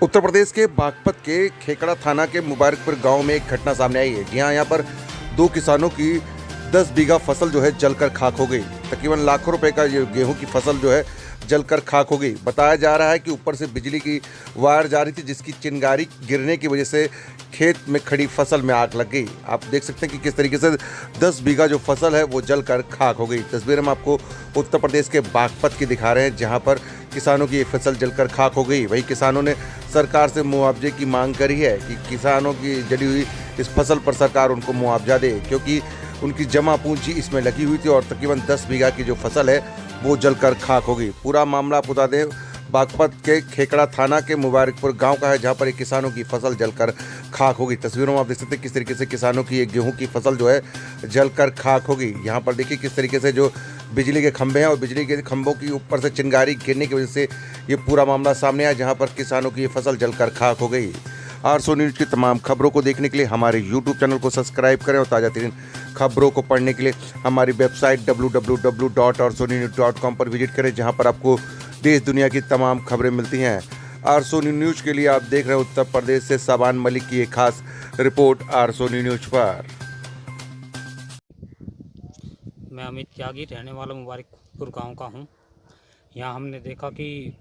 उत्तर प्रदेश के बागपत के खेकड़ा थाना के मुबारकपुर गांव में एक घटना सामने आई है। जी हाँ, यहाँ पर दो किसानों की 10 बीघा फसल जो है जलकर खाक हो गई। तकरीबन लाखों रुपए का ये गेहूं की फसल जो है जलकर खाक हो गई। बताया जा रहा है कि ऊपर से बिजली की वायर जा रही थी, जिसकी चिंगारी गिरने की वजह से खेत में खड़ी फसल में आग लग गई। आप देख सकते हैं कि किस तरीके से 10 बीघा जो फसल है वो जलकर खाक हो गई। तस्वीर हम आपको उत्तर प्रदेश के बागपत की दिखा रहे हैं, जहां पर किसानों की ये फसल जलकर खाक हो गई। वहीं किसानों ने सरकार से मुआवजे की मांग करी है कि किसानों की जली हुई इस फसल पर सरकार उनको मुआवजा दे, क्योंकि उनकी जमा पूंजी इसमें लगी हुई थी और तकरीबन 10 बीघा की जो फसल है वो जलकर खाक हो गई। पूरा मामला आप बता दें, बागपत के खेकड़ा थाना के मुबारकपुर गांव का है, जहां पर एक किसानों की फसल जलकर खाक हो गई। तस्वीरों में आप देख सकते हैं किस तरीके से किसानों की एक गेहूं की फसल जो है जलकर खाक हो गई। यहां पर देखिए किस तरीके से जो बिजली के खंभे हैं और बिजली के खंभों की ऊपर से चिंगारी गिरने की वजह से ये पूरा मामला सामने आया, जहां पर किसानों की ये फसल जलकर खाक हो गई। आरसो न्यूज़ की तमाम खबरों को देखने के लिए हमारे यूट्यूब चैनल को सब्सक्राइब करें और ताज़ा तरीन खबरों को पढ़ने के लिए हमारी वेबसाइट www.arsonews.com पर विजिट करें, जहां पर आपको देश दुनिया की तमाम खबरें मिलती हैं। आरसो न्यूज़ के लिए आप देख रहे हैं उत्तर प्रदेश से साबान मलिक की एक खास रिपोर्ट आरसो न्यूज़ पर। मैं अमित त्यागी रहने वाला मुबारकपुर गांव का हूं। यहाँ हमने देखा कि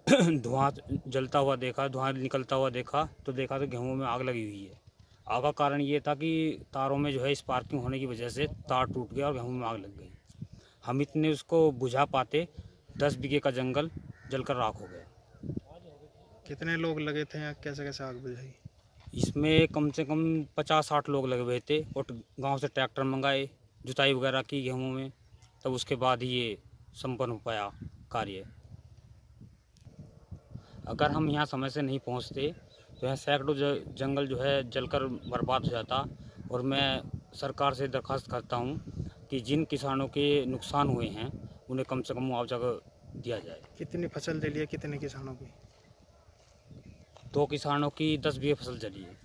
धुआं जलता हुआ देखा, धुआं निकलता हुआ देखा तो गेहूं में आग लगी हुई है। आग का कारण ये था कि तारों में जो है स्पार्किंग होने की वजह से तार टूट गया और गेहूं में आग लग गई। हम इतने उसको बुझा पाते 10 बीघे का जंगल जलकर राख हो गया। कितने लोग लगे थे या कैसे कैसे आग बुझाई? इसमें कम से कम 50-60 लोग लगे हुए थे और गाँव से ट्रैक्टर मंगाए, जुताई वगैरह की गेहूँ में, तब उसके बाद ही ये संपन्न हो पाया कार्य। अगर हम यहाँ समय से नहीं पहुँचते तो यहाँ सैकड़ों जंगल जो है जलकर बर्बाद हो जाता। और मैं सरकार से दरख्वास्त करता हूँ कि जिन किसानों के नुकसान हुए हैं उन्हें कम से कम मुआवजा दिया जाए। कितनी फसल जली है, कितने किसानों की? 2 किसानों की 10 बीघे फसल जली है।